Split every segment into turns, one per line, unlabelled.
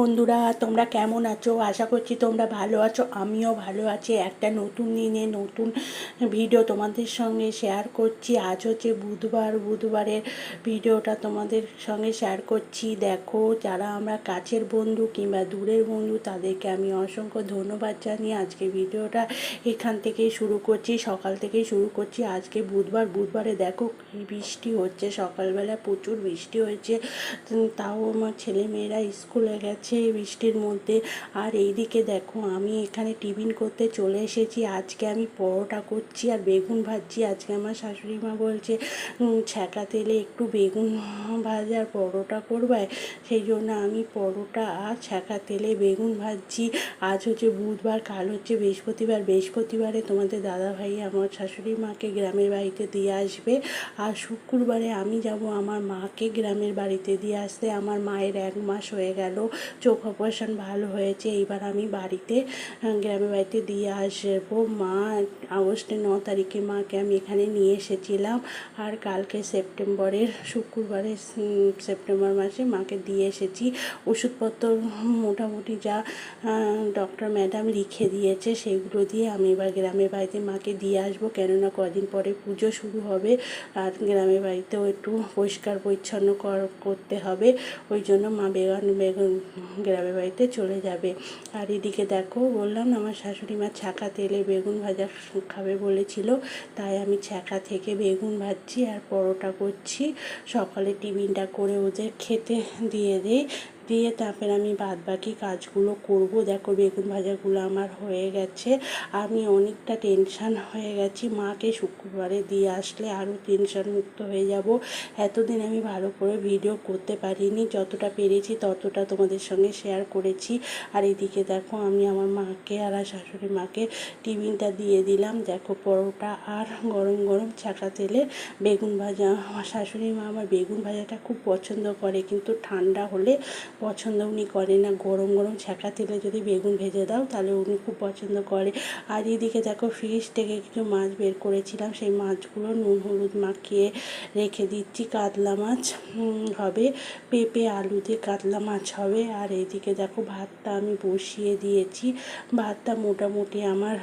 বন্ধুরা, তোমরা কেমন আছো? আশা করছি তোমরা ভালো আছো। আমিও ভালো আছি। একটা নতুন দিনে নতুন ভিডিও তোমাদের সঙ্গে শেয়ার করছি। আজ হচ্ছে বুধবারের ভিডিওটা তোমাদের সঙ্গে শেয়ার করছি। দেখো, যারা আমরা কাছের বন্ধু কিংবা দূরের বন্ধু তাদেরকে আমি অসংখ্য ধন্যবাদ জানিয়ে আজকে ভিডিওটা এখান থেকেই শুরু করছি, সকাল থেকেই শুরু করছি। আজকে বুধবারে দেখো কি বৃষ্টি হচ্ছে, সকালবেলা প্রচুর বৃষ্টি হয়েছে। তাও আমার ছেলেমেয়েরা স্কুলে গেছে বৃষ্টির মধ্যে। আর এইদিকে দেখো, আমি এখানে টিফিন করতে চলে এসেছি। আজকে আমি পরোটা করছি আর বেগুন ভাজছি। আজকে আমার শাশুড়ি মা বলছে ছ্যাঁকা তেলে একটু বেগুন ভাজার পরোটা করবে, সেই জন্য আমি পরোটা আর ছ্যাঁকা তেলে বেগুন ভাজছি। আজ হচ্ছে বুধবার, কাল হচ্ছে বৃহস্পতিবারে তোমাদের দাদাভাই আমার শাশুড়ি মাকে গ্রামের বাড়িতে দিয়ে আসবে। আর শুক্রবারে আমি যাব আমার মাকে গ্রামের বাড়িতে দিয়ে আসতে। আমার মায়ের 1 মাস হয়ে গেল, চোখ অপারেশন ভালো হয়েছে। এইবার আমি বাড়িতে গ্রামের বাড়িতে দিয়ে আসবো। মা আগস্টের 9 তারিখে মাকে আমি এখানে নিয়ে এসেছিলাম। আর কালকে শুক্রবারে সেপ্টেম্বর মাসে মাকে দিয়ে এসেছি। ওষুধপত্র মোটামুটি যা ডক্টর ম্যাডাম লিখে দিয়েছে সেগুলো দিয়ে আমি এবার গ্রামের বাড়িতে মাকে দিয়ে আসবো। কেননা কদিন পরে পুজো শুরু হবে আর গ্রামের বাড়িতেও একটু পরিষ্কার পরিচ্ছন্ন করতে হবে। ওই জন্য মা বেগুন গ্রামের বাড়িতে চলে যাবে। আর এদিকে দেখো, বললাম আমার শাশুড়ি মা ছ্যাঁকা তেলে বেগুন ভাজা খাবে বলেছিল, তাই আমি ছ্যাঁকা থেকে বেগুন ভাজছি আর পরোটা করছি। সকালে টিফিনটা করে ওদের খেতে দিয়ে তারপরে আমি বাদবাকি কাজগুলো করব। দেখো, বেগুন ভাজাগুলো আমার হয়ে গেছে। আমি অনেকটা টেনশান হয়ে গেছি। মাকে শুক্রবারে দিয়ে আসলে আরও টেনশান মুক্ত হয়ে যাব। এতদিন আমি ভালো করে ভিডিও করতে পারিনি, যতটা পেরেছি ততটা তোমাদের সঙ্গে শেয়ার করেছি। আর এদিকে দেখো, আমি আমার মাকে আর শাশুড়ি মাকে টিফিনটা দিয়ে দিলাম। দেখো, পরোটা আর গরম গরম ছ্যাঁকা তেলে বেগুন ভাজা। আমার শাশুড়ি মা আমার বেগুন ভাজাটা খুব পছন্দ করে, কিন্তু ঠান্ডা হলে পছন্দ উনি করে না। গরম গরম ছ্যাঁকা তেলে যদি বেগুন ভেজে দাও তাহলে উনি খুব পছন্দ করে। আর এদিকে দেখো, ফ্রিজ থেকে কিছু মাছ বের করেছিলাম, সেই মাছগুলো নুন হলুদ মাখিয়ে রেখে দিচ্ছি। কাতলা মাছ হবে, পেঁপে আলু দিয়ে কাতলা মাছ হবে। আর এইদিকে দেখো, ভাতটা আমি বসিয়ে দিয়েছি। ভাতটা মোটামুটি আমার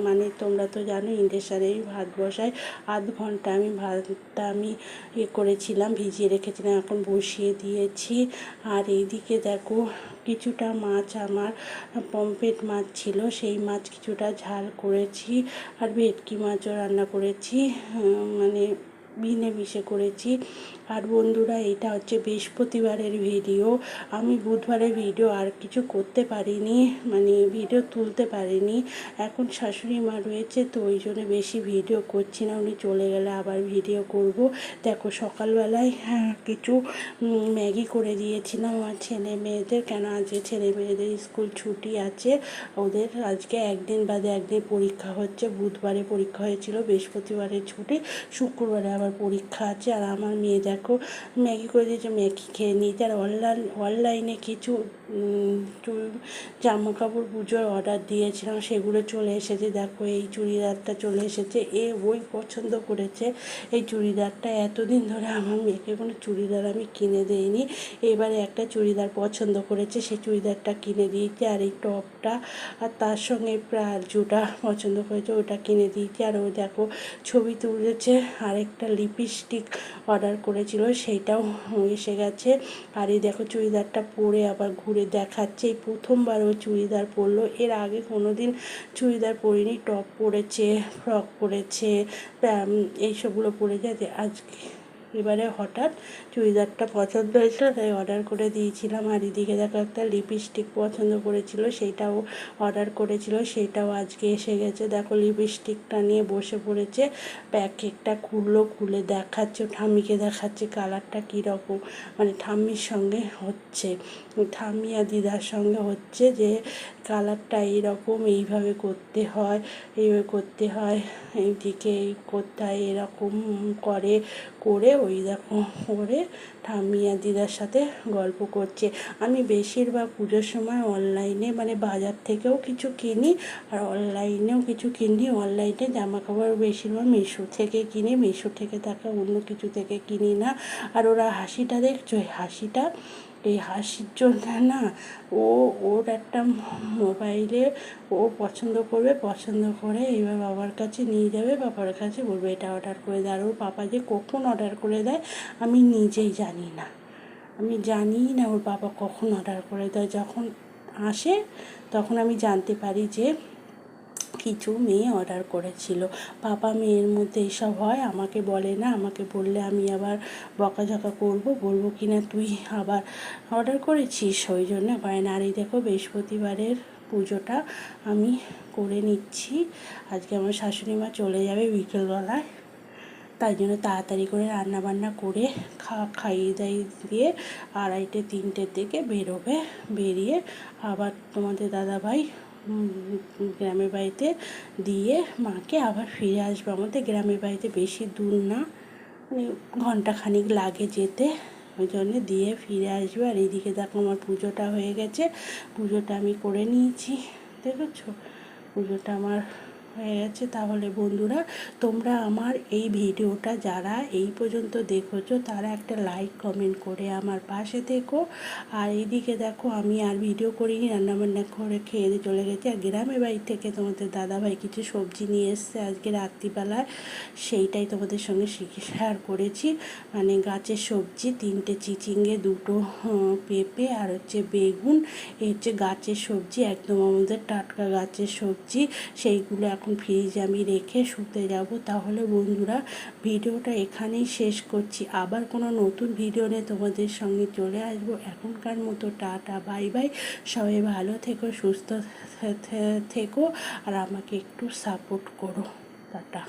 মানে তোমরা তো জানো ইন্ডাকশানেই ভাত বসাই। আধ ঘন্টা আমি ভাতটা করেছিলাম, ভিজিয়ে রেখেছিলাম, এখন বসিয়ে দিয়েছি। আর এইদিকে দেখো, কিছুটা মাছ আমার পমফ্রেট মাছ ছিল, সেই মাছ কিছুটা ঝাল করেছি। আর ভেটকি মাছও রান্না করেছি, মানে মিশে করেছি। আর বন্ধুরা, এটা হচ্ছে বৃহস্পতিবারের ভিডিও। আমি বুধবারের ভিডিও আর কিছু করতে পারিনি, মানে ভিডিও তুলতে পারিনি। এখন শাশুড়ি মা রয়েছে তো ওই জন্য বেশি ভিডিও করছি না, উনি চলে গেলে আবার ভিডিও করব। দেখো, সকালবেলায় কিছু ম্যাগি করে দিয়েছিলাম আমার ছেলে মেয়েদের, কেন আজকে ছেলে মেয়েদের স্কুল ছুটি আছে। ওদের আজকে একদিন বাদে একদিন পরীক্ষা হচ্ছে। বুধবারে পরীক্ষা হয়েছিল, বৃহস্পতিবারে ছুটি, শুক্রবারে আবার পরীক্ষা আছে। আর আমার মেয়ে দেখো ম্যাগি করে দিয়েছে, ম্যাগি খেয়ে নিয়েছে। আর অনলাইনে কিছু জামা কাপড় পুজোর অর্ডার দিয়েছিলাম, সেগুলো চলে এসেছে। দেখো, এই চুড়িদারটা চলে এসেছে। ওই পছন্দ করেছে এই চুড়িদারটা। এতদিন ধরে আমার মেয়েকে কোনো চুড়িদার আমি কিনে দিইনি, এবারে একটা চুড়িদার পছন্দ করেছে, সেই চুড়িদারটা কিনে দিয়েছে। আর এই টপটা আর তার সঙ্গে প্লাজোটা পছন্দ করেছে, ওটা কিনে দিয়েছে। আর ও দেখো ছবি তুলেছে। আরেকটা লিপস্টিক অর্ডার করেছিল, সেইটাও এসে গেছে। আর এই দেখো, চুড়িদারটা পরে আবার ঘুরে দেখাচ্ছে। এই প্রথমবার ও চুড়িদার পরলো, এর আগে কোনো দিন চুড়িদার পরিনি। টপ পরেছে, ফ্রক পরেছে, এইসবগুলো পরেছে। আজকে এবারে হঠাৎ চুড়িদারটা পছন্দ হয়েছিল, তাই অর্ডার করে দিয়েছিলাম। আর এদিকে দেখো, একটা লিপস্টিক পছন্দ করেছিল, সেইটাও অর্ডার করেছিল, সেইটাও আজকে এসে গেছে। দেখো, লিপস্টিকটা নিয়ে বসে পড়েছে, প্যাকেটটা খুলে দেখাচ্ছে, ঠাম্মিকে দেখাচ্ছে কালারটা কীরকম, মানে ঠাম্মির সঙ্গে হচ্ছে, ঠাম্মি আর দিদার সঙ্গে হচ্ছে যে কালারটা এইরকম, এইভাবে করতে হয়, এইদিকে করতে হয়, এরকম করে ওই দেখো করে ঠাম্মি আর দিদার সাথে গল্প করছে। আমি বেশিরভাগ পুজোর সময় অনলাইনে, মানে বাজার থেকেও কিছু কিনি আর অনলাইনেও কিছু কিনি। অনলাইনে জামা কাপড় বেশিরভাগ মিশো থেকে কিনি, মিশো থেকে থাকা অন্য কিছু থেকে কিনি না। আর ওরা হাসিটা দেখছো, হাসিটা এই হাসির জন্য না ওর একটা মোবাইলে ও পছন্দ করবে, পছন্দ করে এবার বাবার কাছে নিয়ে যাবে, বাবার কাছে বলবে এটা অর্ডার করে দেয়। আর ওর বাবা যে কখন অর্ডার করে দেয় আমি নিজেই জানি না, আমি জানিই না ওর বাবা কখন অর্ডার করে দেয়। যখন আসে তখন আমি জানতে পারি যে কিছু মেয়ে অর্ডার করেছিল। বাবা মেয়ের মধ্যে এইসব হয়, আমাকে বলে না, আমাকে বললে আমি আবার বকাঝকা করবো, বলবো কি না তুই আবার অর্ডার করেছিস, ওই জন্য করে না। আর এই দেখো বৃহস্পতিবারের পুজোটা আমি করে নিচ্ছি। আজকে আমার শাশুড়ি মা চলে যাবে বিকেলবেলায়, তাই জন্য তাড়াতাড়ি করে রান্নাবান্না করে খাইয়ে দাইয়ে দিয়ে 2:30 3টের দিকে বেরোবে। বেরিয়ে আবার তোমাদের দাদাভাই গ্রামের বাড়িতে দিয়ে মাকে আবার ফিরে আসবে। আমাদের গ্রামের বাড়িতে বেশি দূর না, মানে ঘন্টাখানিক লাগে যেতে, ওই জন্যে দিয়ে ফিরে আসবে। আর এইদিকে দেখো আমার পুজোটা হয়ে গেছে, পুজোটা আমি করে নিয়েছি, দেখেছো পুজোটা আমার হয়ে গেছে। তাহলে বন্ধুরা তোমরা আমার এই ভিডিওটা যারা এই পর্যন্ত দেখেছো তারা একটা লাইক কমেন্ট করে আমার পাশে থেকো। আর এইদিকে দেখো আমি আর ভিডিও করিনি, রান্নাবান্না করে খেয়ে দিয়ে চলে গেছে। আর গ্রামের বাড়ি থেকে তোমাদের দাদাভাই কিছু সবজি নিয়ে এসছে আজকে রাত্রিবেলায়, সেইটাই তোমাদের সঙ্গে শেয়ার করেছি। মানে গাছের সবজি 3টে চিচিঙ্গে, 2টো পেঁপে আর হচ্ছে বেগুন, এই হচ্ছে গাছের সবজি, একদম আমাদের টাটকা গাছের সবজি। সেইগুলো এখন ফ্রিজে আমি রেখে শুতে যাব। তাহলে বন্ধুরা ভিডিওটা এখানেই শেষ করছি, আবার কোনো নতুন ভিডিও নিয়ে তোমাদের সঙ্গে চলে আসবো। এখনকার মতো টাটা বাই বাই, সবাই ভালো থেকো, সুস্থ থেকো, আর আমাকে একটু সাপোর্ট করো। টাটা।